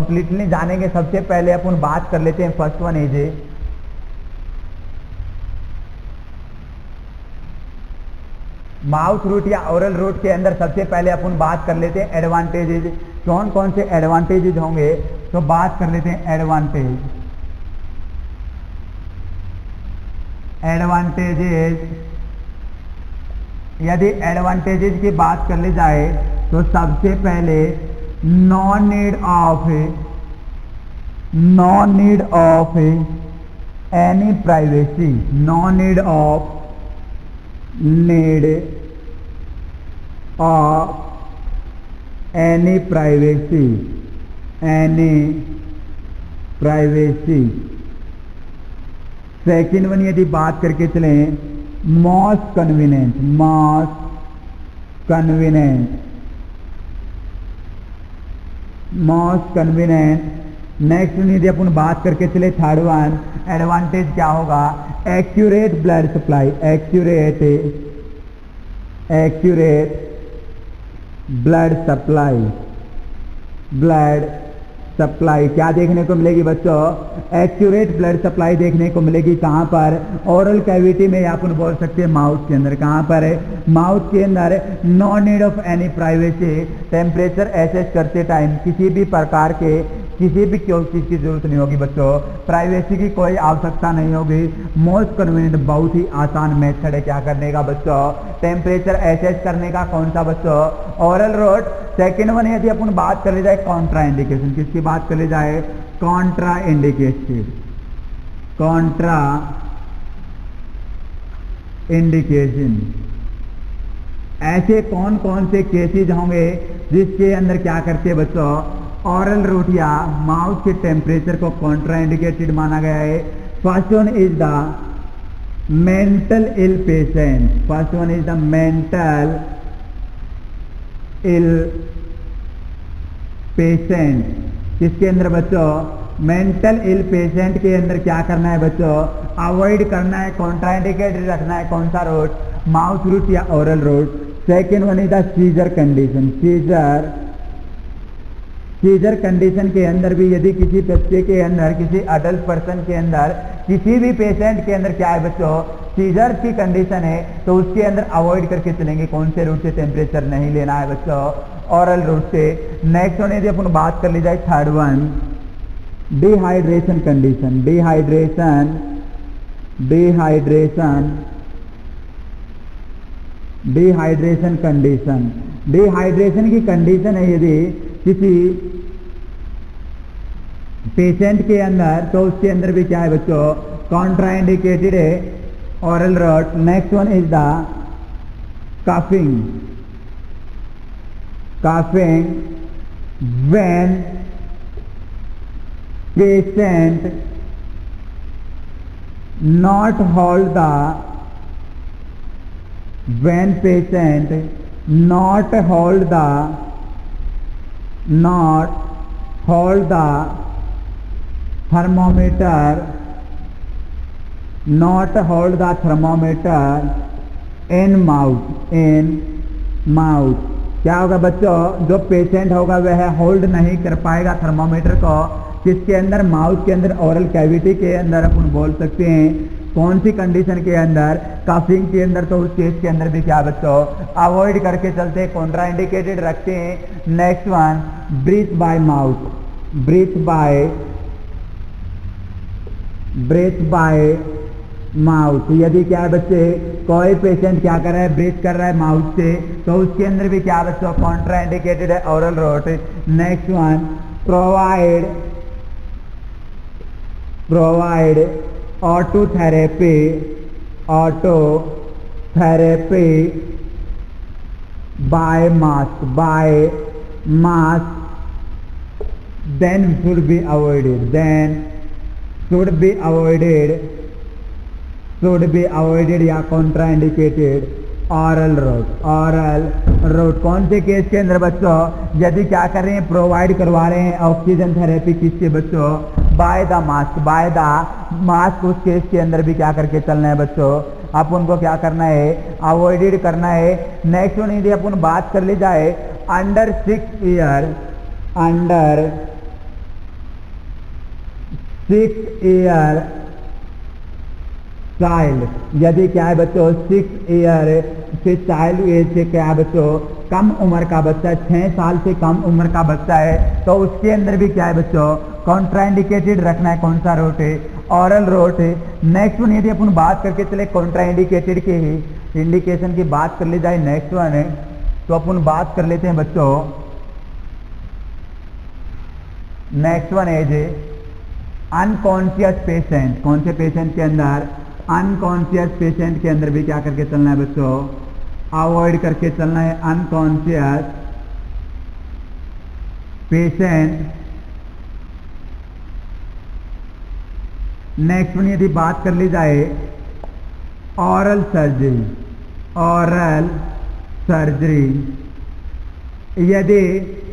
Completely जानेंगे। सबसे पहले अपन बात कर लेते हैं, first one is mouth route या ओरल रूट के अंदर सबसे पहले अपन बात कर लेते हैं एडवांटेजेस। कौन कौन से एडवांटेजेस होंगे, तो बात कर लेते हैं एडवांटेजेस। यदि एडवांटेजेस की बात कर ली जाए तो सबसे पहले no need of any privacy, need of any privacy. Second one यदि बात करके चलें, मोस्ट कन्वीनियंट। नेक्स्ट वन यदि अपन बात करके चले, थर्ड वन एडवांटेज क्या होगा, accurate blood supply. Accurate blood supply क्या देखने को मिलेगी बच्चों, एक्यूरेट ब्लड सप्लाई देखने को मिलेगी। कहाँ पर, ओरल कैविटी में, या अपन बोल सकते हैं माउथ के अंदर। कहाँ पर है, माउथ के अंदर। No need of any privacy, temperature assess करते टाइम किसी भी प्रकार के किसी भी चीज़ की जरूरत नहीं होगी बच्चों, प्राइवेसी की कोई आवश्यकता नहीं होगी। मोस्ट कन्वीनियंट, बहुत ही आसान मेथड है क्या करने का बच्चों, टेम्परेचर एसेस करने का। कौन सा बच्चों, ओरल रूट। सेकेंड वन यदि अपन बात कर ली जाए कॉन्ट्रा इंडिकेशन, किसकी बात कर ली जाए, कॉन्ट्रा इंडिकेशन। ऐसे कौन कौन से केसेज होंगे जिसके अंदर क्या करते हैं बच्चों, ओरल रूट या माउथ के टेम्परेचर को कॉन्ट्रा इंडिकेटेड माना गया है। First one is the mental ill patient. किसके अंदर बच्चों, मेंटल इल पेशेंट के अंदर क्या करना है बच्चों, अवॉइड करना है, कॉन्ट्रा इंडिकेटेड रखना है। कौन सा रूट, माउथ रूट या oral route. Second one is the seizure condition. Seizure condition के अंदर भी यदि किसी बच्चे के अंदर, किसी अडल्ट पर्सन के अंदर, किसी भी पेशेंट के अंदर क्या है बच्चों, सीजर की कंडीशन है, तो उसके अंदर अवॉइड करके चलेंगे। कौन से रूट से टेम्परेचर नहीं लेना है बच्चों, ओरल रूट से। नेक्स्ट वन यदि अपन बात कर ली जाए, third one dehydration condition. Dehydration की कंडीशन है यदि किसी पेशेंट के अंदर, तो उसके अंदर भी क्या है बच्चों, कॉन्ट्रा इंडिकेटेड है, oral route. Next one is the coughing when patient not hold the thermometer in mouth। क्या होगा बच्चों, जो पेशेंट होगा वह होल्ड नहीं कर पाएगा थर्मोमीटर को, किसके अंदर, माउथ के अंदर, ओरल कैविटी के अंदर। अपन बोल सकते हैं कौन सी कंडीशन के अंदर, कफिंग के अंदर। तो उस केस के अंदर भी क्या बच्चों, अवॉइड करके चलते हैं, कॉन्ट्रा इंडिकेटेड रखते हैं। Next one breathe by mouth. यदि क्या है बच्चे, कोई पेशेंट क्या कर रहा है, ब्रीथ कर रहा है माउथ से, तो उसके अंदर भी क्या बच्चों, कॉन्ट्रा इंडिकेटेड है, oral route. Next one provide autotherapy by mask then should be avoided या कॉन्ट्रा इंडिकेटेड ओरल रूट। कौन से केस के अंदर बच्चों, यदि क्या कर रहे हैं, प्रोवाइड करवा रहे हैं ऑक्सीजन थेरेपी, किससे बच्चों, बाय द मास्क। उस केस के अंदर भी क्या करके चलना है बच्चों, आप उनको क्या करना है, अवॉइडेड करना है। नेक्स्ट वन यदि अपन बात कर ली जाए, अंडर 6 ईयर चाइल्ड, यदि क्या है बच्चों 6 ईयर से चाइल्ड एज से क्या है बच्चों कम उम्र का बच्चा, 6 साल से कम उम्र का बच्चा है, तो उसके अंदर भी क्या है बच्चों कॉन्ट्राइंडिकेटेड रखना है। कौन सा रूट है? ऑरल रूट है। नेक्स्ट वन यदि अपन बात करके चले कॉन्ट्राइंडिकेटेड के ही इंडिकेशन की बात कर ली जाए, नेक्स्ट वन है तो अपन बात कर लेते हैं बच्चों, next one age unconscious patient. कौन से पेशेंट के अंदर? अनकॉन्शियस पेशेंट के अंदर भी क्या करके चलना है बच्चों? अवॉइड करके चलना है अनकॉन्शियस पेशेंट। नेक्स्ट वन यदि बात कर ली जाए ऑरल सर्जरी, ऑरल सर्जरी, यदि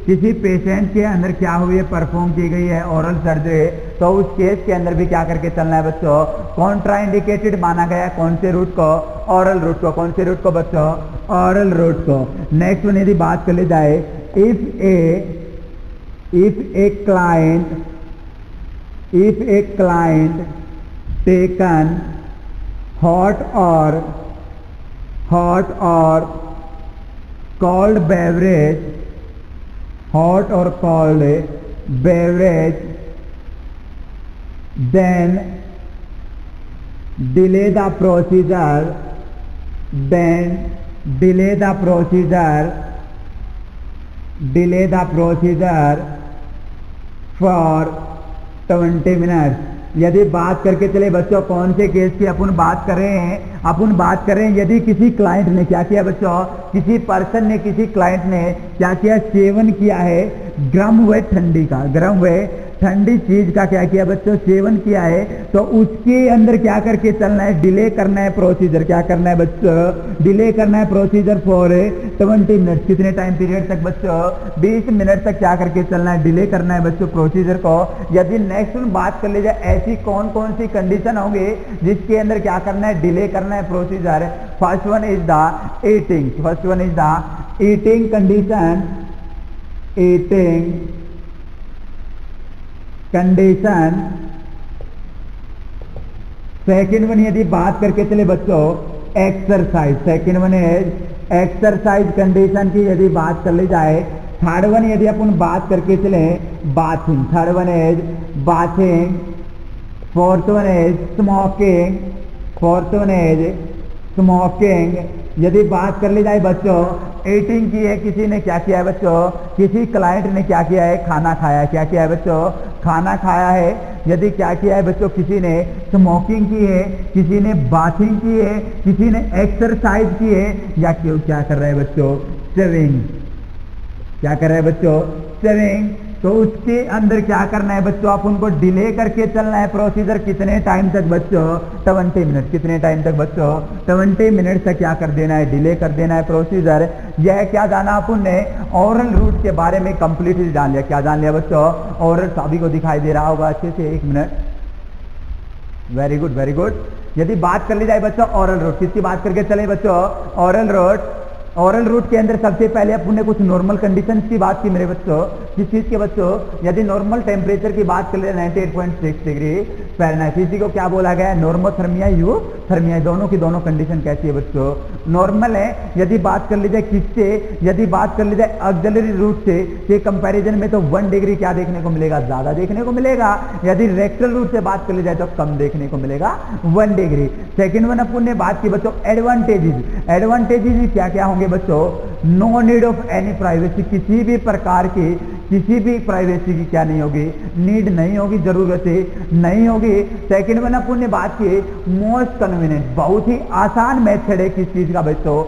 किसी पेशेंट के अंदर क्या हुई है परफॉर्म की गई है ऑरल सर्जरी, तो उस केस के अंदर भी क्या करके चलना है बच्चों? कॉन्ट्राइंडिकेटेड माना गया कौन से रूट को? ऑरल रूट को। कौन से रूट को बच्चों? ऑरल रूट को। नेक्स्ट वन यदि बात कर ली जाए if a client taken hot और cold beverage, hot or cold beverage, then delay the procedure for 20 minutes। यदि बात करके चले बच्चों कौन से केस की अपन बात कर रहे हैं? अपन बात कर रहे हैं यदि किसी क्लाइंट ने क्या किया बच्चों, किसी पर्सन ने, किसी क्लाइंट ने क्या किया? सेवन किया है गर्म व ठंडी का, गर्म व ठंडी चीज का क्या किया बच्चों? सेवन किया है, तो उसके अंदर क्या करके चलना है? डिले करना है प्रोसीजर। क्या करना है बच्चों? डिले करना है प्रोसीजर फॉर 20 मिनट। कितने टाइम पीरियड तक बच्चों? 20 मिनट तक क्या करके चलना है? डिले करना है बच्चों प्रोसीजर को। यदि नेक्स्ट बात कर ली जाए ऐसी कौन कौन सी कंडीशन होंगे जिसके अंदर क्या करना है? डिले करना है procedure. First one is the eating, first one is the eating condition, eating condition. Second one यदि बात करके चले बच्चों एक्सरसाइज, सेकेंड वन है एक्सरसाइज कंडीशन की यदि बात कर ली जाए। थर्ड वन यदि अपन बात करके चले bathing, third one is bathing. Fourth one is smoking, fourth one is smoking. यदि बात कर ली जाए बच्चों ईटिंग की है, किसी ने क्या किया है बच्चों? किसी क्लाइंट ने क्या किया है? खाना खाया है। क्या किया है बच्चों? खाना खाया है। यदि क्या किया है बच्चों? किसी ने स्मोकिंग की है, किसी ने बाथिंग की है, किसी ने एक्सरसाइज की है, या क्यों क्या कर रहा है बच्चों? स्विमिंग। क्या कर रहा है बच्चों? स्विमिंग। तो उसके अंदर क्या करना है बच्चों? आप उनको डिले करके चलना है प्रोसीजर। कितने टाइम तक बच्चों? 20 मिनट। कितने टाइम तक बच्चों? 20 मिनट तक क्या कर देना है? डिले कर देना है प्रोसीजर। यह क्या जाना अपन ने? ऑरल रूट के बारे में कंप्लीटली जान लिया। क्या जान लिया बच्चों? ऑरल सभी को दिखाई दे रहा होगा अच्छे से? 1 minute. Very good, very good. यदि बात कर ली जाए बच्चों ऑरल रूट, किसकी बात करके चले बच्चों? ऑरल रूट। ऑरल रूट के अंदर सबसे पहले अपन ने कुछ नॉर्मल कंडीशंस की बात की मेरे बच्चों। किस चीज के बच्चों? यदि नॉर्मल टेम्परेचर की बात कर ले 98.6 डिग्री फ़ारेनहाइट, इसी को क्या बोला गया है? नॉर्मोथर्मिया, यूथर्मिया। दोनों की दोनों कंडीशन कैसी है बच्चों? नॉर्मल है। यदि बात कर ली जाए किससे? यदि बात कर ली जाए ऑक्सिलरी रूट से के कंपैरिजन में, तो 1 डिग्री क्या देखने को मिलेगा? ज्यादा देखने को मिलेगा। यदि रेक्टल रूट से बात कर ली जाए तो कम देखने को मिलेगा, 1 डिग्री। सेकेंड वन अपन ने बात की बच्चों एडवांटेजेस। एडवांटेजेस क्या क्या होंगे बच्चों? No need of any privacy, किसी भी प्रकार की किसी भी प्राइवेसी की क्या नहीं होगी? नीड नहीं होगी, जरूरत नहीं होगी। सेकेंड वन अपन ने बात की मोस्ट कन्वीनियंट, बहुत ही आसान मेथड है किस चीज का बच्चों?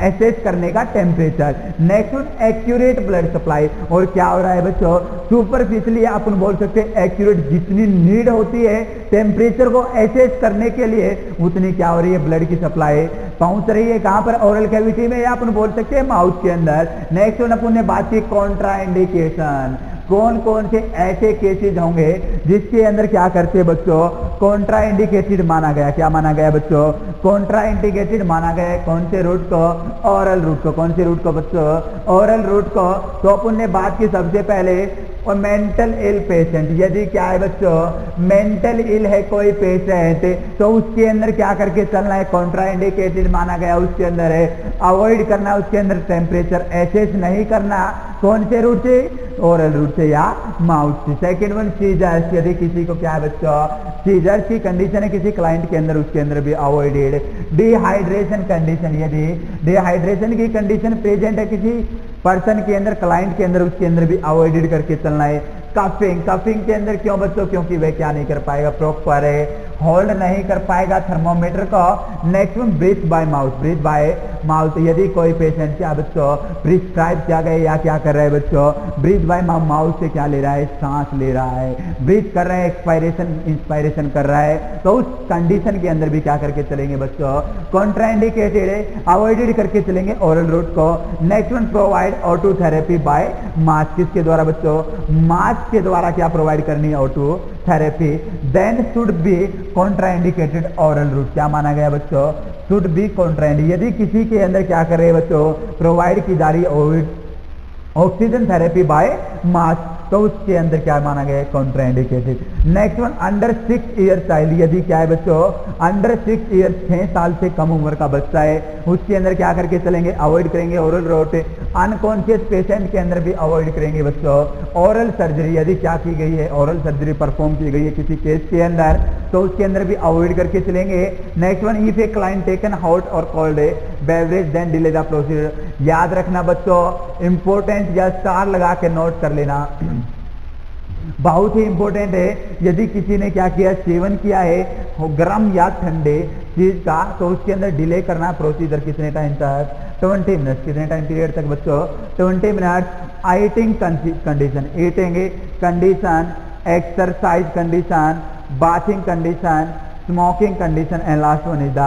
एसेस करने का temperature. Next one accurate blood supply. और क्या हो रहा है बच्चों? सुपरफिशियली अपन बोल सकते हैं एक्यूरेट, जितनी नीड होती है टेम्परेचर को एसेस करने के लिए उतनी क्या हो रही है? ब्लड की सप्लाई पहुंच रही है। कहां पर? ओरल कैविटी में, या अपन बोल सकते हैं माउथ के अंदर। नेक्स्ट वन अपन ने बात की कॉन्ट्राइंडिकेशन। कौन कौन से ऐसे केसेस होंगे जिसके अंदर क्या करते हैं बच्चों? कॉन्ट्राइंडिकेटेड माना गया। क्या माना गया बच्चों? कॉन्ट्राइंडिकेटेड माना गया। कौन से रूट को? ऑरल रूट को। कौन से रूट को बच्चों? ओरल रूट को, तो अपन ने बात की सबसे पहले और मेंटल इल पेशेंट, यदि क्या है बच्चों मेंटल इल है कोई पेशेंट, तो उसके अंदर क्या करके चलना है, कॉन्ट्राइंडिकेटेड माना गया उसके अंदर है, अवॉइड करना उसके अंदर टेम्परेचर एसेस नहीं करना, कौन से रूट से, ओरल रूट से या माउथ से। सेकेंड वन सीजर्स, यदि किसी को क्या है बच्चों सीजर्स की कंडीशन है किसी क्लाइंट के अंदर, उसके अंदर भी अवॉइडेड। डिहाइड्रेशन कंडीशन, यदि डिहाइड्रेशन की कंडीशन प्रेजेंट है किसी पर्सन के अंदर, क्लाइंट के अंदर, उसके अंदर भी अवॉइडेड करके चलना है। कफिंग, कफिंग के अंदर क्यों बच्चों, क्योंकि वह क्या नहीं कर पाएगा, प्रॉपर होल्ड नहीं कर पाएगा थर्मोमीटर को। Next one breathe by mouth, breathe by mouth, यदि कोई पेशेंट क्या बच्चों प्रिस्क्राइब किया गया या क्या कर रहा है बच्चों, ब्रीथ बाय माउथ से क्या ले रहा है, सांस ले रहा है, ब्रीथ कर रहा है, एक्सपायरेशन इंस्पायरेशन कर रहा है, तो उस कंडीशन के अंदर भी क्या करके चलेंगे बच्चों, कॉन्ट्राइंडिकेटेड अवॉइडेड करके चलेंगे ओरल रूट को। Next one provide auto therapy by mask, किसके द्वारा बच्चों, मास्क के द्वारा क्या प्रोवाइड करनी है, auto therapy. Then should be contraindicated oral route, क्या माना गया बच्चों, शुड बी कॉन्ट्राइंडिकेटेड, यदि किसी के अंदर क्या कर रहे हैं बच्चों, प्रोवाइड की जा रही है ऑक्सीजन थेरेपी बाय मास्क, तो उसके अंदर क्या माना गया है, contraindicated. Next one under 6 year child, यदि क्या है बच्चों अंडर 6 ईयर 6 साल से कम उम्र का बच्चा है, उसके अंदर क्या करके चलेंगे, अवॉइड करेंगे ओरल रूट। अनकॉन्शियस पेशेंट के अंदर भी अवॉइड करेंगे बच्चों ओरल सर्जरी, यदि क्या की गई है, ओरल सर्जरी परफॉर्म की गई है किसी केस के अंदर, तो उसके अंदर भी अवॉइड करके चलेंगे। Next one if a client taken hot और cold beverage then delay the procedure, याद रखना बच्चों इंपॉर्टेंट, या स्टार लगा के नोट कर लेना, बहुत ही इंपॉर्टेंट है। यदि किसी ने क्या किया, सेवन किया है गर्म या ठंडे चीज का, तो उसके अंदर डिले करना प्रोसीजर कितने टाइम तक, 20 मिनट, कितने टाइम पीरियड तक बच्चों, 20 minute. Eating condition, eating condition, exercise condition, bathing condition, smoking condition, and last one is the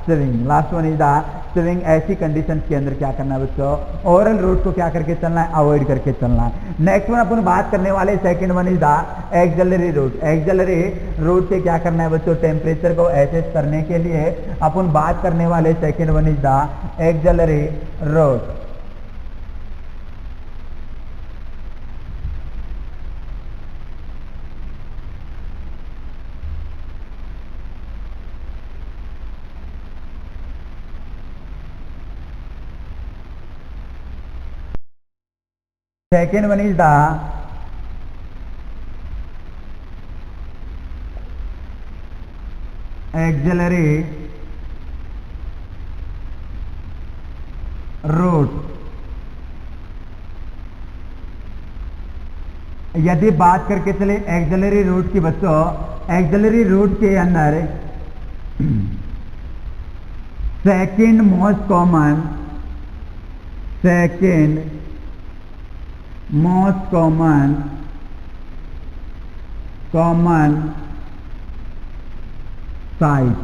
swimming, last one is the swimming. ऐसी कंडीशन के अंदर क्या करना है बच्चों, ओरल रूट को क्या करके चलना है, अवॉइड करके चलना है। नेक्स्ट वन अपन बात करने वाले second one is the axillary route, axillary route से क्या करना है बच्चों, टेम्परेचर को एसेस करने के लिए अपन बात करने वाले second one is the axillary route. Second one is the axillary root, यदि बात करके चले एक्सिलरी रूट की बच्चों, एक्सिलरी रूट के अंदर second most common, second most common site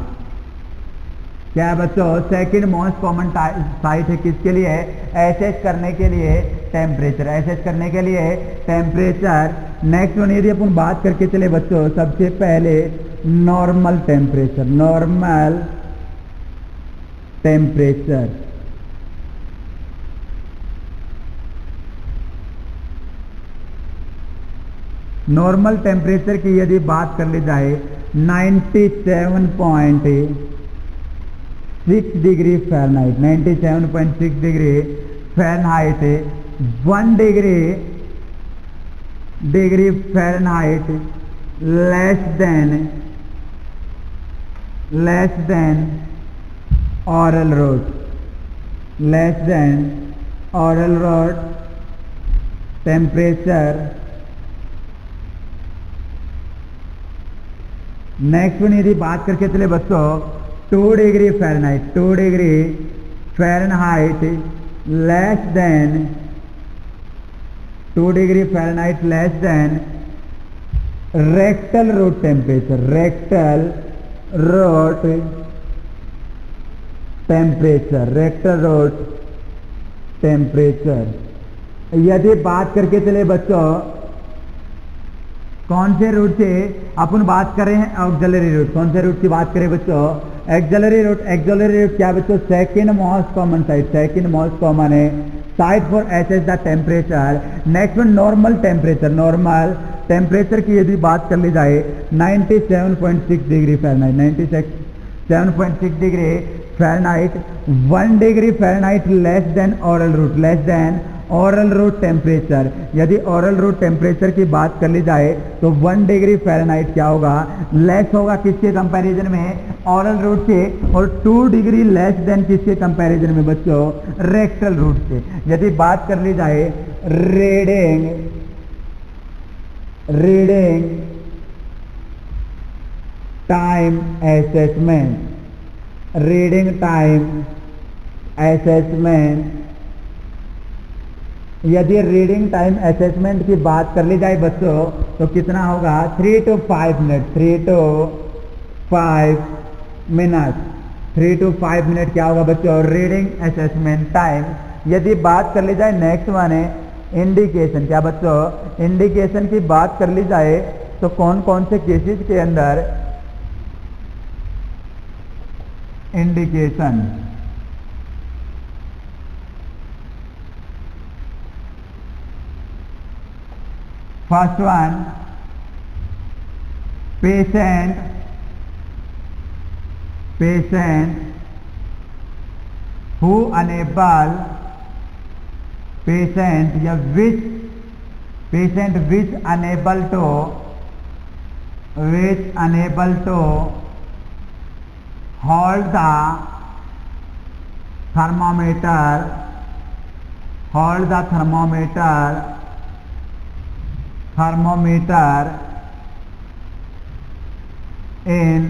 क्या है बच्चों, सेकंड मोस्ट कॉमन साइट है किसके लिए, एसेस करने के लिए टेम्परेचर, एसेस करने के लिए टेम्परेचर। नेक्स्ट वन यदि अपन बात करके चले बच्चों, सबसे पहले normal temperature, normal temperature, normal temperature की यदि बात कर ली जाए 97.6 degree Fahrenheit, 97.6 degree Fahrenheit, 1 degree Fahrenheit less then oral route, less then oral route temperature. Next one यदि बात करके चले बच्चों 2 degree Fahrenheit, 2 degree Fahrenheit less then, 2 degree Fahrenheit less then rectal route temperature, rectal route temperature, rectal route temperature. यदि बात करके चले बच्चों कौन से रूट से अपन बात कर रहे हैं, ऑक्सिलरी रूट, कौन से रूट की बात करें बच्चों, एक्सिलरी रूट। एक्सिलरी रूट क्या बच्चों, second most common site, second most common है site for assess the temperature. Next one normal temperature. Normal temperature की यदि बात कर ली जाए 97.6 degree Fahrenheit, 97.6 degree Fahrenheit, 1 degree Fahrenheit less than oral route, less than oral route temperature. यदि oral route temperature की बात कर ली जाए तो 1 डिग्री फ़ारेनहाइट क्या होगा, लेस होगा किसके कंपैरिजन में, ऑरल रूट से, और 2 डिग्री लेस देन किसके कंपैरिजन में बच्चों, रेक्टल रूट से। यदि बात कर ली जाए reading time assessment, reading time assessment, यदि रीडिंग टाइम असेसमेंट की बात कर ली जाए बच्चों तो कितना होगा, 3 to 5 minute, 3 to 5 minute, 3 to 5 minute क्या होगा बच्चों, रीडिंग असेसमेंट टाइम। यदि बात कर ली जाए नेक्स्ट वन है इंडिकेशन। क्या बच्चों, इंडिकेशन की बात कर ली जाए तो कौन कौन से केसेस के अंदर indication, first one patient who unable, patient या which unable to hold the thermometer in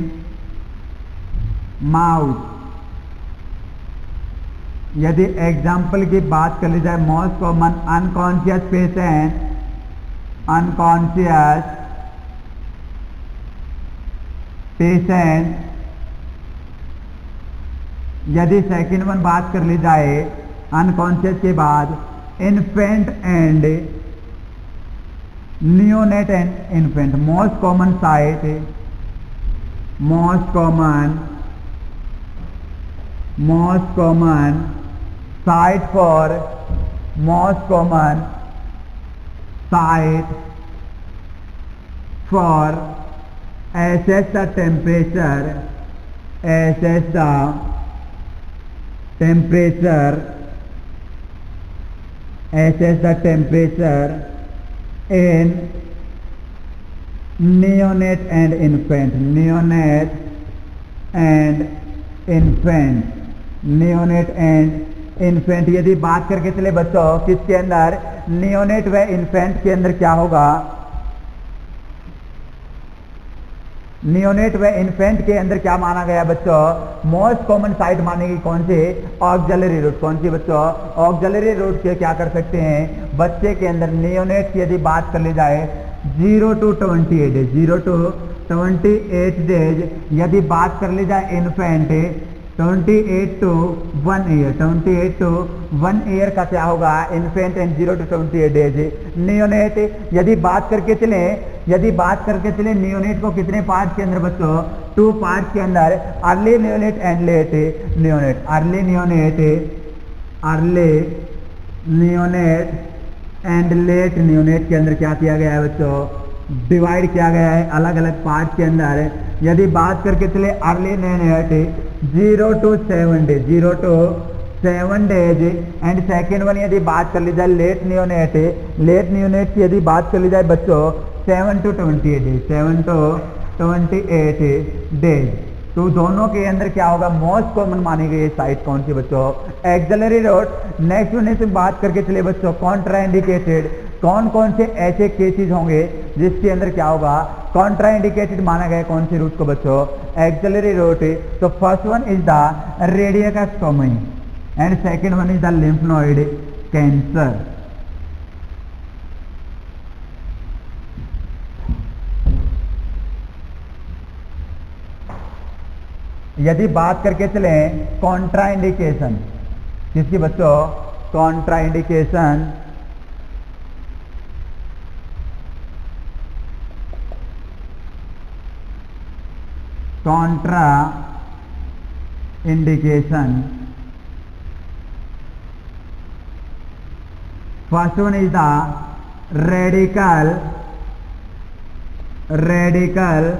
mouth. यदि एग्जाम्पल की बात कर ली जाए, मोस्ट कॉमन अनकॉन्शियस पेशेंट, यदि सेकंड वन बात कर ली जाए अनकॉन्शियस के बाद infant and neonate and infant. Most common site for assess the temperature in neonate and infant, यदि बात करके चले बच्चों किसके अंदर, नियोनेट व इन्फेंट के अंदर क्या होगा, नियोनेट व इन्फेंट के अंदर क्या माना गया बच्चों, मोस्ट कॉमन साइट मानेगी कौन सी, ऑक्सिलरी रूट। कौन सी बच्चों, ऑक्सिलरी रूट के क्या कर सकते हैं बच्चे के अंदर, नियोनेट की यदि बात कर ली जाए 0 to 28 डेज, 0 to 28 डेज। यदि बात कर ली जाए infant 28 to 1 year, 28 to 1 year का क्या होगा infant and 0 to 28 days. Neonate यदि बात करके चले नियोनेट को कितने पार्ट के अंदर बच्चों, 2 पार्ट के अंदर, early neonate and let neonate. Early neonate and let neonate के अंदर क्या किया गया है बच्चों, डिवाइड किया गया है अलग अलग पार्ट के अंदर। यदि बात करके चले early neonate 0 to 7 days, 0 to 7 days. And second one यदि बात कर ली जाए लेट नियोनेट की यदि बात कर ली जाए बच्चों 7 to 28 डेज, 7 to 28 डेज। तो दोनों के अंदर क्या होगा, मोस्ट कॉमन मानी गई साइट कौन सी बच्चों, एक्सिलरी रोड। नेक्स्ट वन से बात करके चले बच्चों कॉन्ट्राइंडिकेटेड, कौन कौन से ऐसे केसेस होंगे जिसके अंदर क्या होगा, कॉन्ट्राइंडिकेटेड माना गया कौन सी रूट को बच्चों, एक्सिलरी रूट। तो first one is the radiectomy and second one is the lymph node cancer. यदि बात करके चले कॉन्ट्राइंडिकेशन, किसकी बच्चों, contraindication First one is the radical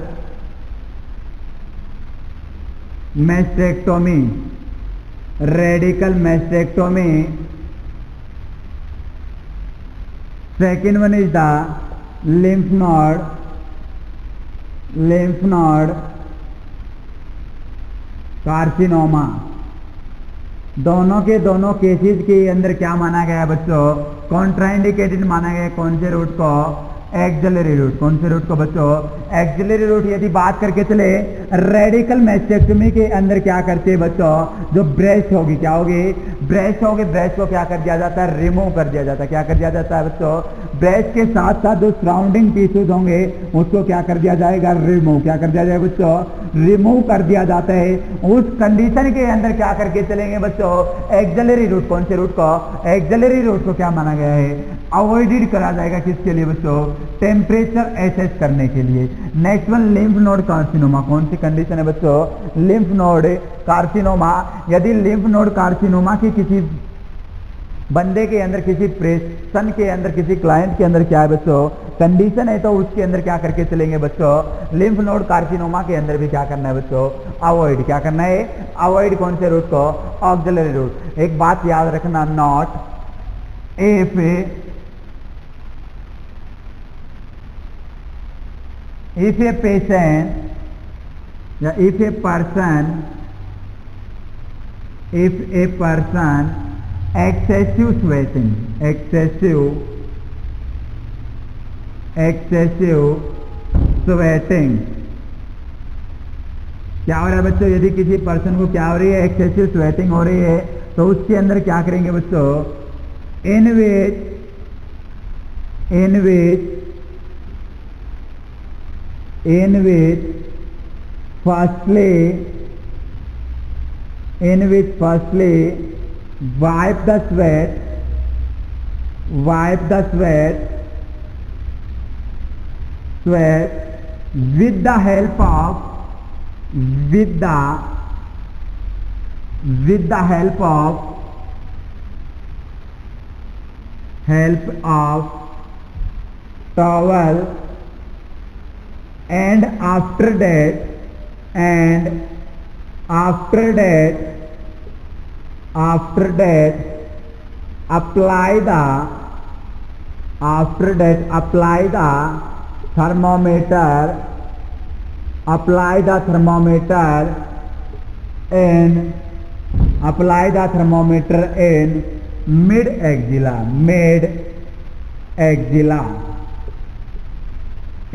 mastectomy. Radical mastectomy. Second one is the lymph node carcinoma. दोनों cases के अंदर क्या माना गया बच्चों? कॉन्ट्राइंडिकेटेड माना गया. कौन से रूट को? Axillary route. कौन से रूट को बच्चों? Axillary route. यदि बात करके चले रेडिकल मैस्टेक्टोमी के अंदर क्या करते हैं बच्चों? जो ब्रेस्ट होगी, क्या होगी? ब्रेस्ट होगी. ब्रेस्ट को क्या कर दिया जाता है? रिमूव कर दिया जाता है. क्या कर दिया जाता है बच्चों? ब्रेस्ट के साथ साथ जो सराउंडिंग टिश्यूज होंगे उसको क्या कर दिया जाएगा? रिमूव. क्या कर दिया जाएगा बच्चों? रिमूव कर दिया जाता है. उस कंडीशन के अंदर क्या करके चलेंगे बच्चों? Axillary route. कौन से रूट को? एक्सिलरी रूट को क्या माना गया है? अवॉइडेड करा जाएगा. किसके लिए बच्चों? टेम्परेचर एसेस करने के लिए. Next one lymph node carcinoma. कौन सी कंडीशन है बच्चों? Lymph node carcinoma. यदि लिम्फ नोड कार्सिनोमा की किसी बंदे के अंदर, किसी पेशेंट के अंदर, किसी क्लाइंट के अंदर क्या है बच्चों? कंडीशन है, तो उसके अंदर क्या करके चलेंगे बच्चों? लिम्फ नोड कार्सिनोमा के अंदर भी क्या करना है बच्चों? अवॉइड. क्या करना है? अवॉइड. कौन से रूट को? Axillary route. एक बात याद रखना, नॉट if a patient या if a person excessive sweating क्या हो रहा है बच्चों? यदि किसी पर्सन को क्या हो रही है? एक्सेसिव स्वेटिंग हो रही है, तो उसके अंदर क्या करेंगे बच्चों? इन which firstly wipe the sweat with the help of towel, and after that apply the thermometer in mid axilla.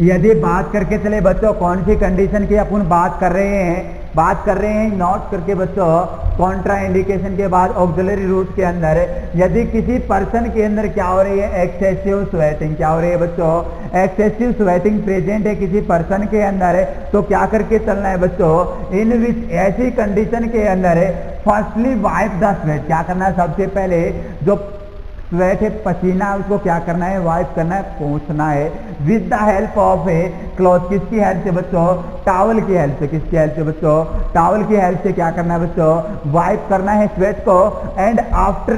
यदि बात करके चले बच्चों कौन सी कंडीशन की अपन बात कर रहे हैं नोट करके बच्चों, कॉन्ट्रा इंडिकेशन के बाद ऑक्सिलरी रूट के अंदर यदि किसी पर्सन के अंदर क्या हो रही है? Excessive sweating. क्या हो रही है बच्चों? एक्सेसिव स्वेटिंग प्रेजेंट है किसी पर्सन के अंदर, तो क्या करके चलना है बच्चों? इन विच ऐसी कंडीशन के अंदर फर्स्टली वाइप द स्वेट. क्या करना है? सबसे पहले जो स्वेट है, पसीना, उसको क्या करना है? वाइप करना है, पोंछना है with the help of A cloth. किसकी हेल्प से बच्चों? टॉवल की हेल्प से. किसकी हेल्प से बच्चों? टॉवल की हेल्प से क्या करना है बच्चों? वाइप करना है स्वेट को. And after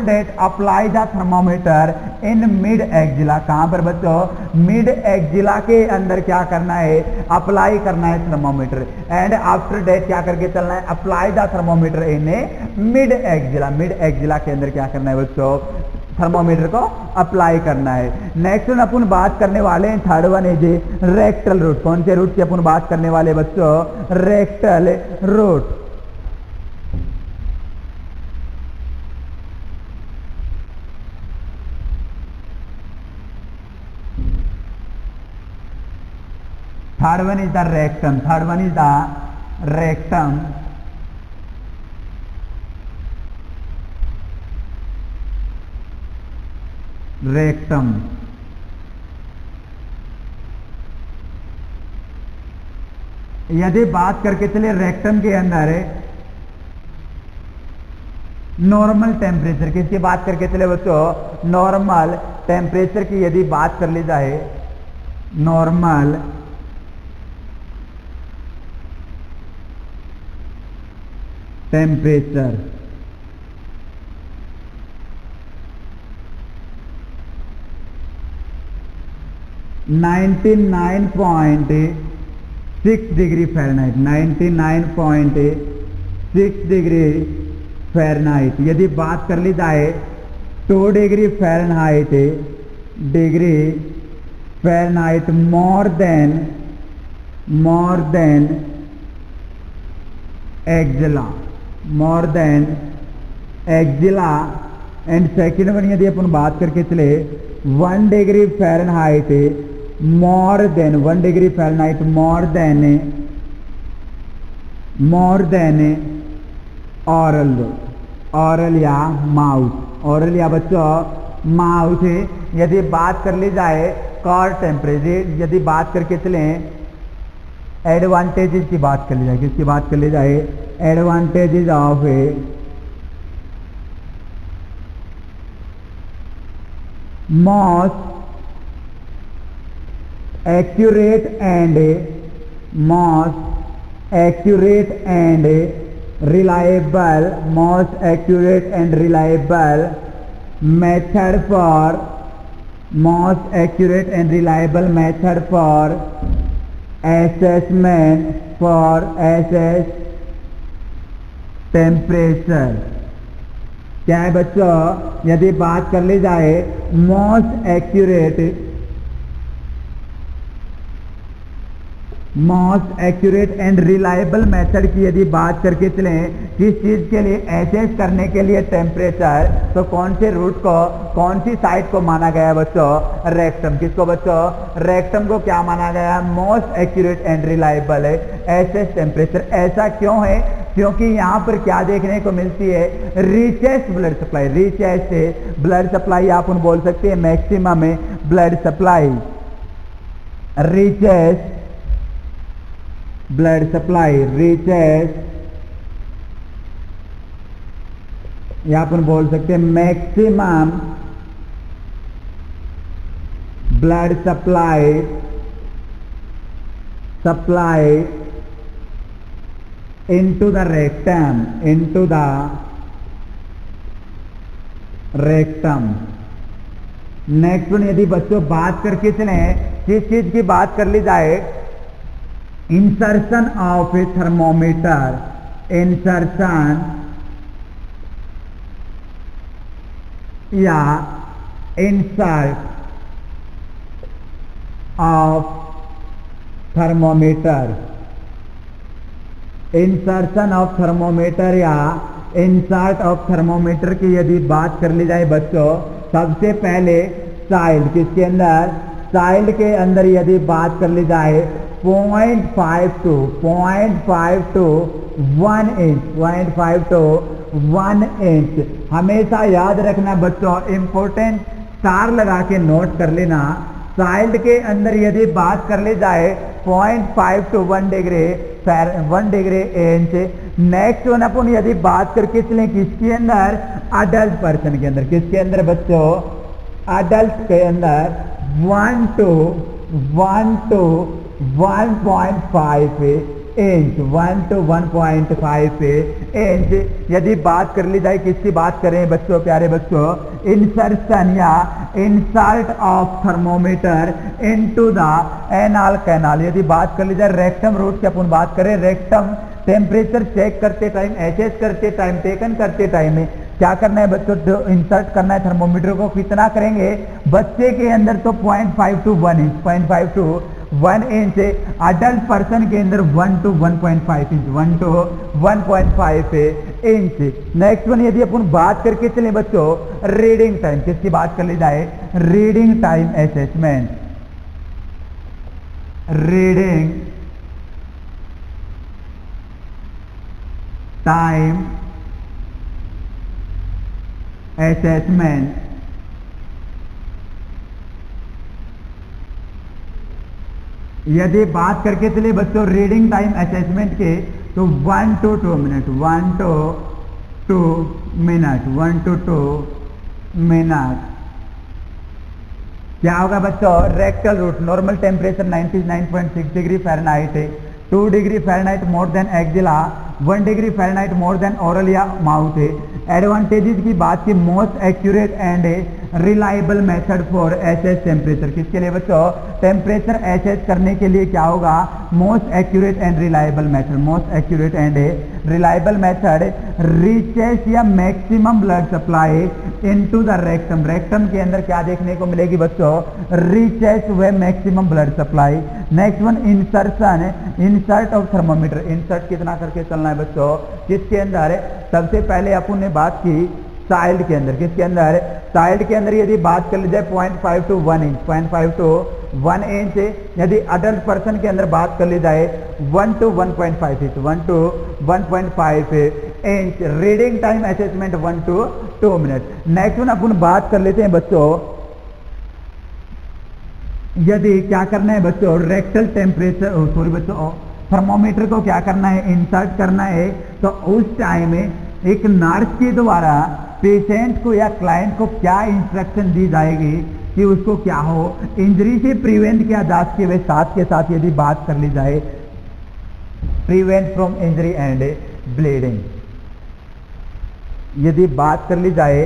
that apply the thermometer in mid axilla. कहां पर बच्चों? मिड एक्जिला के अंदर क्या करना है? अप्लाई करना है थर्मोमीटर. एंड आफ्टर डेट क्या करके चलना है? Apply the thermometer in mid axilla. Mid axilla के अंदर क्या करना है बच्चों? थर्मोमीटर को अप्लाई करना है. नेक्स्ट वन अपन बात करने वाले हैं, थर्ड वन है जी रेक्टल रूट. कौन से रूट की अपन बात करने वाले बच्चों? Rectal root. Third one is the rectum. Rectum. यदि बात करके चले रेक्टम के अंदर नॉर्मल टेम्परेचर, किसकी बात करके चले बच्चों? नॉर्मल टेम्परेचर की यदि बात कर ली जाए, normal temperature 99.6 degree Fahrenheit, 99.6 degree Fahrenheit. यदि बात कर ली जाए 2 degree Fahrenheit more than axilla and second one यदि अपन बात करके चले 1 degree Fahrenheit more than 1 degree Fahrenheit more than oral या बच्चों माउथ। यदि बात कर ली जाए कॉर टेम्परेचर, यदि बात करके चलें एडवांटेजेस की बात कर ली जाए, किसकी बात कर ली जाए, advantages of most accurate and reliable method for assessment temperature. क्या है बच्चों, यदि बात कर ली जाए most accurate and reliable method की यदि बात करके चलें किस चीज के लिए, एसेस करने के लिए टेम्परेचर, तो कौन से रूट को, कौन सी साइड को माना गया है बच्चों, रेक्टम। किसको बच्चों, रेक्टम को क्या माना गया है, most accurate and reliable assess temperature. ऐसा क्यों है, क्योंकि यहाँ पर क्या देखने को मिलती है, रिचेस्ट ब्लड सप्लाई आप उन बोल सकते हैं, मैक्सिमम ब्लड सप्लाई, रिचेस्ट या अपन बोल सकते हैं maximum blood supply into the rectum। Next one यदि बच्चों बात करके चलें किस चीज की बात कर ली जाए, इंसर्शन ऑफ ए थर्मोमीटर, या insert of thermometer, insertion of thermometer या इंसर्ट ऑफ थर्मोमीटर की यदि बात कर ली जाए बच्चों, सबसे पहले चाइल्ड, किसके अंदर, चाइल्ड के अंदर यदि बात कर ली जाए 0.5 to 1 इंच। हमेशा याद रखना बच्चों, इंपॉर्टेंट स्टार लगा के नोट कर लेना। चाइल्ड के अंदर यदि बात कर ली जाए 0.5 to 1 degree inch. Next one अपन यदि बात करके चलें किसके अंदर, अडल्ट पर्सन के अंदर, किसके अंदर बच्चों, अडल्ट के अंदर 1 to 1.5 इंच, 1 to 1.5 इंच। यदि बात कर ली जाए किसकी बात करें बच्चों, प्यारे बच्चों, इंसर्शन या insert of thermometer into the anal canal. यदि बात कर ली जाए रेक्टम रूट की अपन बात करें, रेक्टम टेम्परेचर चेक करते टाइम, एसेस करते टाइम, टेकन करते टाइम में क्या करना है बच्चों, जो इंसर्ट करना है थर्मोमीटर को, कितना करेंगे, बच्चे के अंदर तो 0.5 to 1 inch, 0.5 to 1 inch, adult person के अंदर 1 to 1.5 inch, 1 to 1.5 inch. Next one यदि अपन बात करके चलें बच्चों, रीडिंग टाइम, किसकी बात कर ली जाए, reading time assessment, reading time assessment. यदि बात करके चले बच्चों रीडिंग टाइम असेसमेंट के, तो 1 to 2 मिनट, 1 to 2 मिनट। क्या होगा बच्चों, rectal route, normal temperature 99.6 degree Fahrenheit, 2 degree Fahrenheit more than axilla, 1 degree Fahrenheit more than oral या माउथ। एडवांटेजेस की बात की, most accurate and reliable method for assess temperature, किसके लिए बच्चों, टेम्परेचर एसेस करने के लिए क्या होगा, most accurate and reliable method, most accurate and reliable method reaches या maximum blood supply into the rectum, rectum के अंदर क्या देखने को मिलेगी बच्चों, रीचेस व maximum blood supply. Next one insertion, insert of thermometer, insert कितना करके चलना है बच्चों, किसके अंदर, सबसे पहले अपन ने बात की चाइल्ड के अंदर, किसके अंदर, चाइल्ड के अंदर यदि बात कर ली जाए 0.5 to 1 इंच, 0.5 to 1 इंच, यदि अडल्ट पर्सन के अंदर बात कर ली जाए 1 to 1.5 inch, 1 to 1.5 inch. Reading time assessment 1 to 2 minute. Next one अपन बात कर लेते हैं बच्चों, यदि क्या करना है बच्चों, रेक्टल टेम्परेचर, सॉरी बच्चों, थर्मोमीटर को क्या करना है, इंसर्ट करना है, तो उस टाइम एक नर्स के द्वारा पेशेंट को या क्लाइंट को क्या इंस्ट्रक्शन दी जाएगी कि उसको क्या हो, इंजरी से प्रिवेंट किया जा सके। वे साथ के साथ यदि बात कर ली जाए prevent from injury and bleeding, यदि बात कर ली जाए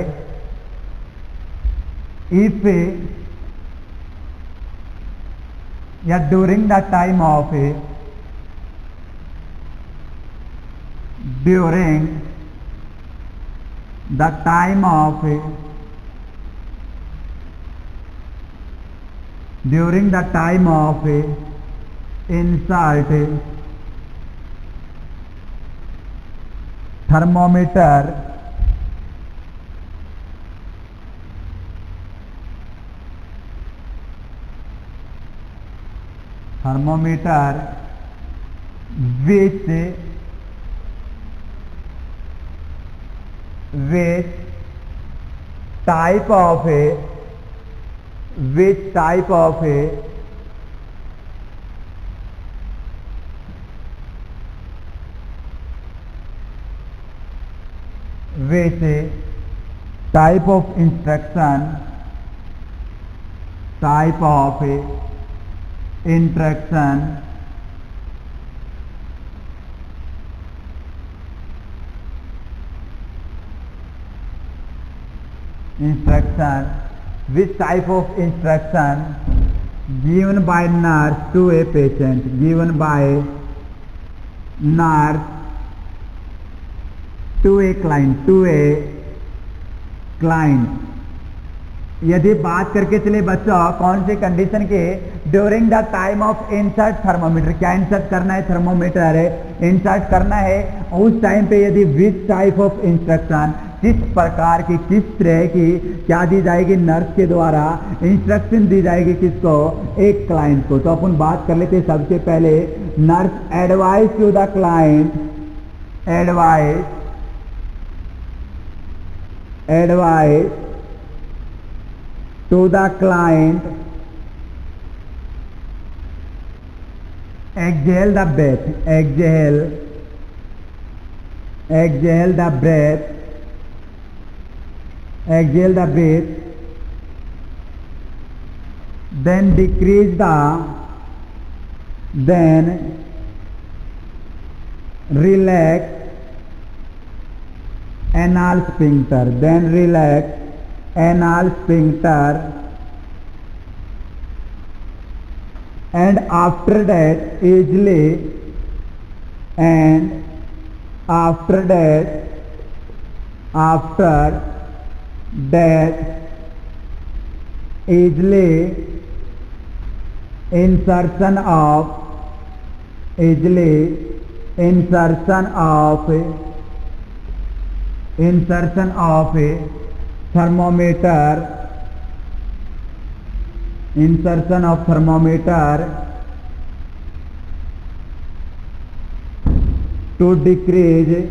इफ या during the time of, during the time of, during the time of insert thermometer which type of which type of instruction, type of interaction which type of instruction given by nurse to a patient, given by nurse to a client, यदि बात करके चले बच्चों कौन से condition के, during the time of insert thermometer, क्या insert करना है, थर्मोमीटर इंसर्ट करना है, उस टाइम पे यदि विच टाइप ऑफ इंस्ट्रक्शन, किस प्रकार की, किस तरह की क्या दी जाएगी, नर्स के द्वारा इंस्ट्रक्शन दी जाएगी, किसको, एक क्लाइंट को। तो अपन बात कर लेते हैं सबसे पहले, nurse advice to the client, advice to the client, exhale the breath, exhale the breath, exhale the breath, then decrease the, then relax anal sphincter, then relax anal sphincter, and after that easily, and after that easily insertion of thermometer, insertion of thermometer to decrease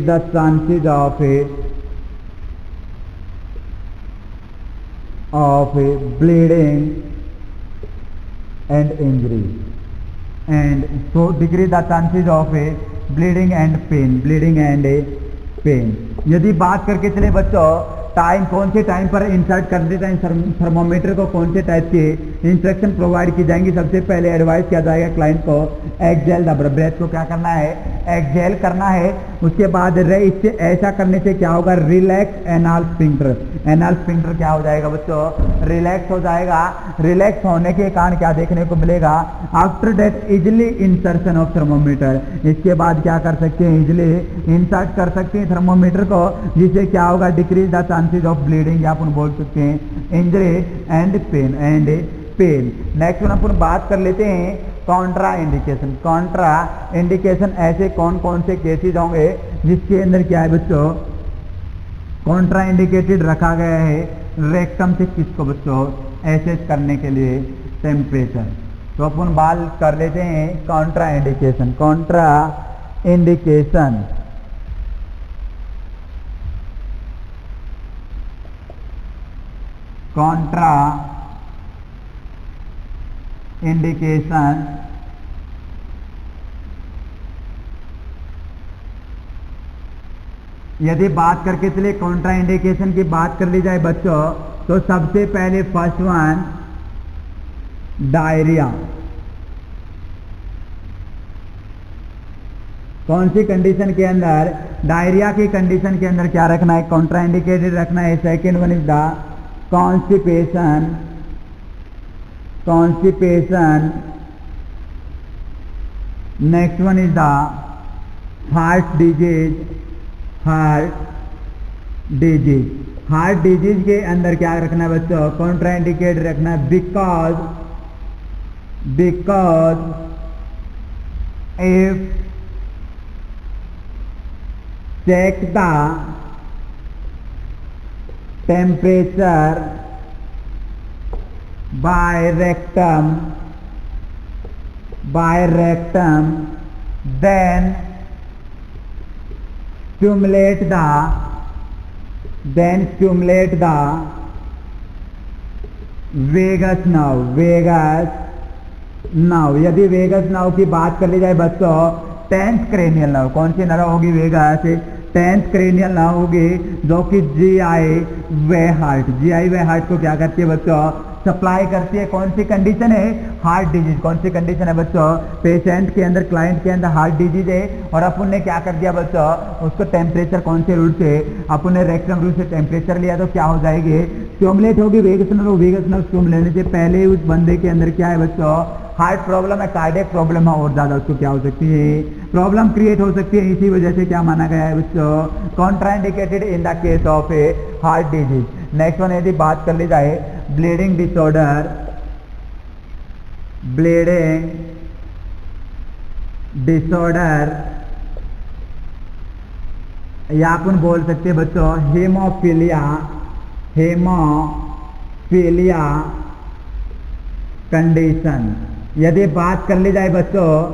the chances of bleeding and injury, and so decrease the chances of bleeding and pain, यदि बात करके चले बच्चों time, कौन से time पर insert कर देते हैं थर्मोमीटर को, कौन से टाइप के इंस्ट्रक्शन प्रोवाइड की जाएंगी। सबसे पहले एडवाइस किया जाएगा क्लाइंट को एक्सहेल द ब्रेथ को क्या करना है, एक्सहेल करना है। उसके बाद इससे ऐसा करने से क्या होगा, relax anal sphincter, anal sphincter क्या हो जाएगा बच्चों, रिलैक्स हो जाएगा। रिलैक्स होने के कारण क्या देखने को मिलेगा, after that easily insertion of thermometer, इसके बाद क्या कर सकते हैं, इजिली इंसर्ट कर सकते हैं थर्मोमीटर को, जिससे क्या होगा, decrease the chances of bleeding, या अपन बोल सकते हैं injury and pain. Next one अपन बात कर लेते हैं कॉन्ट्रा इंडिकेशन। कॉन्ट्रा इंडिकेशन ऐसे कौन कौन से केसेज होंगे जिसके अंदर क्या है बच्चों, कॉन्ट्रा इंडिकेटेड रखा गया है रेक्टम से किसको बच्चों, एसेस करने के लिए टेम्परेचर। तो अपन बात कर लेते हैं Contra indication. Contra indication Contra indication यदि बात करके चले कॉन्ट्रा इंडिकेशन की बात कर ली जाए बच्चों, तो सबसे पहले फर्स्ट वन डायरिया। कौन सी कंडीशन के अंदर, डायरिया की कंडीशन के अंदर क्या रखना है, कॉन्ट्रा इंडिकेटेड रखना है। Second one is the constipation, constipation. Next one is the heart disease, heart disease. Heart disease के अंदर क्या रखना है बच्चों, कॉन्ट्रा इंडिकेट रखना है, because if check the temperature by rectum, then stimulate the vagus nerve. यदि वेगस नर्व की बात कर ली जाए बच्चों, 10th क्रेनियल नर्व, कौन सी नर्व होगी, वेगस 10th क्रेनियल नर्व होगी, जो कि जीआई वे हार्ट को क्या करती है बच्चों, सप्लाई करती है। कौन सी कंडीशन है, हार्ट डिजीज। कौन सी कंडीशन है बच्चों, पेशेंट के अंदर, क्लाइंट के अंदर हार्ट डिजीज है, और अपन ने क्या कर दिया बच्चों, उसको टेम्परेचर कौन से रूट से, अपन ने रेक्टम रूट से टेम्परेचर लिया, तो क्या हो जाएगी, स्टिमुलेट होगी vagus nerve. Vagus nerve stimulate लेने से पहले उस बंदे के अंदर क्या है बच्चों, हार्ट प्रॉब्लम है, कार्डियक प्रॉब्लम है, और ज्यादा उसको क्या हो सकती है, प्रॉब्लम क्रिएट हो सकती है। इसी वजह से क्या माना गया है बच्चों, contraindicated in the case of A heart disease. Next one यदि बात कर ली जाए ब्लीडिंग डिसऑर्डर, या अपन बोल सकते हैं बच्चों हेमोफीलिया कंडीशन। यदि बात कर ली जाए बच्चों,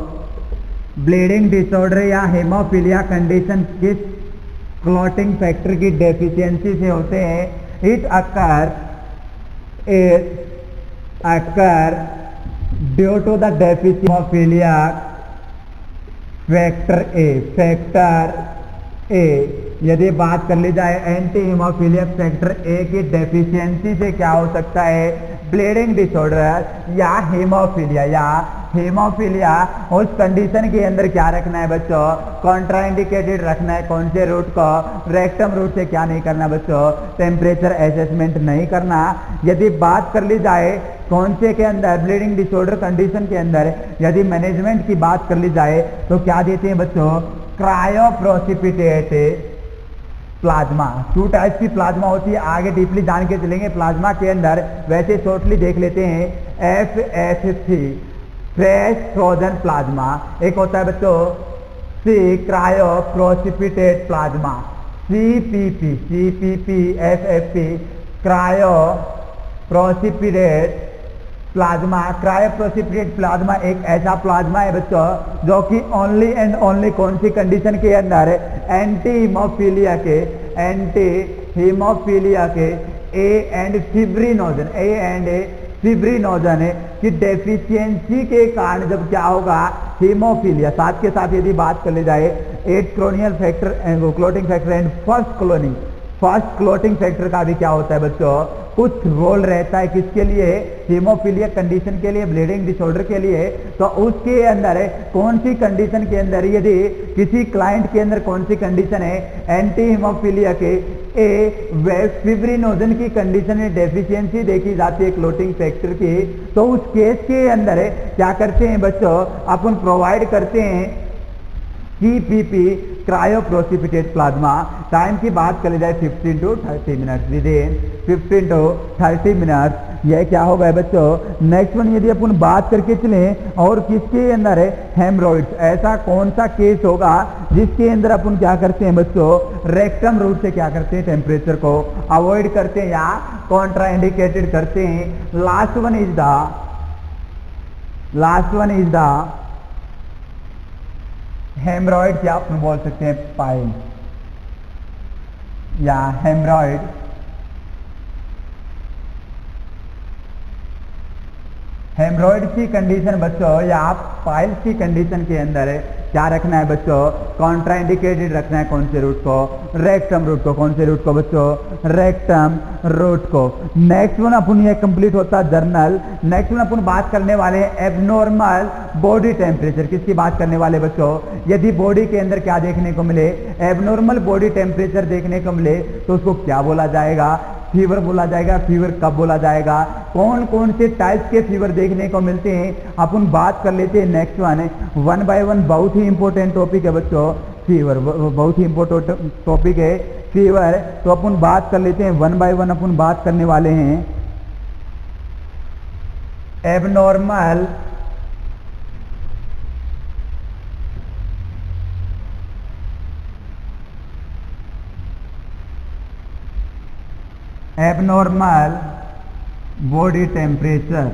ब्लीडिंग डिसऑर्डर या हेमोफीलिया कंडीशन किस क्लॉटिंग फैक्टर की डेफिशिएंसी से होते हैं, it occur due to the deficiency haemophilia factor A. यदि बात कर ली जाए एंटी हीमोफीलिया फैक्टर ए की डेफिशिएंसी से क्या हो सकता है, ब्लीडिंग डिसऑर्डर या हीमोफीलिया। उस कंडीशन के अंदर क्या रखना है बच्चों, कॉन्ट्राइंडिकेटेड रखना है। कौन से रूट को, रेक्टम रूट से क्या नहीं करना बच्चों, टेम्परेचर असेसमेंट नहीं करना। यदि बात कर ली जाए कौन से के अंदर, ब्लीडिंग डिसऑर्डर कंडीशन के अंदर यदि मैनेजमेंट की बात कर ली जाए, तो क्या देते हैं बच्चों, क्रायोप्रोसिपिटेट प्लाज्मा। 2 टाइप्स की प्लाज्मा होती है, आगे डीपली जान के चलेंगे प्लाज्मा के अंदर। वैसे शॉर्टली देख लेते हैं, FFC फ्रेश फ्रोजन प्लाज्मा, एक होता है बच्चों C cryoprecipitate plasma, CPP FFP cryoprecipitate plasma. Cryoprecipitate plasma एक ऐसा प्लाज्मा है बच्चों जो कि ओनली एंड ओनली कौन सी कंडीशन के अंदर, एंटी हीमोफीलिया के ए एंड फिब्रिनोजन की डेफिशिएंसी के कारण जब क्या होगा, हीमोफीलिया। साथ के साथ यदि बात कर ली जाए 8 क्रोनियल factor, clotting factor and first clotting factor का भी क्या होता है बच्चों, कुछ रोल रहता है किसके लिए, हीमोफीलिया कंडीशन के लिए, ब्लीडिंग डिसऑर्डर के लिए। तो उसके अंदर कौन सी कंडीशन के अंदर, यदि किसी क्लाइंट के अंदर कौन सी कंडीशन है, एंटी हीमोफीलिया के फिब्रिनोजन की कंडीशन में डेफिशिएंसी देखी जाती है क्लोटिंग फैक्टर की, तो उस केस के अंदर क्या करते हैं बच्चों, अपन प्रोवाइड करते हैं CPP क्रायोप्रोसिपिटेट प्लाज्मा। टाइम की बात कर ली जाए 15 to 30 minute, with in 15 to 30 minute. यह क्या होगा बच्चों। नेक्स्ट वन यदि अपन बात करके चलें और किसके अंदर है, हेमरॉइड्स। ऐसा कौन सा केस होगा जिसके अंदर अपन क्या करते हैं बच्चों, रेक्टम रूट से क्या करते हैं, टेम्परेचर को अवॉइड करते हैं या कॉन्ट्राइंडिकेटेड करते हैं। Last one is the haemorrhoid, क्या आप बोल सकते हैं पाइल या हेमरॉइड। हेमरॉइड की कंडीशन बच्चों या पाइल्स की कंडीशन के अंदर क्या रखना है बच्चों, कॉन्ट्राइंडिकेटेड रखना है कौन से रूट को, रेक्टम रूट को। कौन से रूट को बच्चों, रेक्टम रूट को। नेक्स्ट वन अपन ये कंप्लीट होता है जर्नल। नेक्स्ट वन अपन बात करने वाले हैं एबनॉर्मल बॉडी टेम्परेचर। किसकी बात करने वाले बच्चों, यदि बॉडी के अंदर क्या देखने को मिले, एबनॉर्मल बॉडी टेम्परेचर देखने को मिले तो उसको क्या बोला जाएगा, फीवर बोला जाएगा। फीवर कब बोला जाएगा, कौन कौन से टाइप के फीवर देखने को मिलते हैं, अपन बात कर लेते हैं। नेक्स्ट वन है 1 by 1, बहुत ही इंपॉर्टेंट टॉपिक है बच्चों, फीवर बहुत ही इंपॉर्टेंट टॉपिक है फीवर। तो अपन बात कर लेते हैं 1 by 1, अपन बात करने वाले हैं एबनॉर्मल बॉडी टेम्परेचर।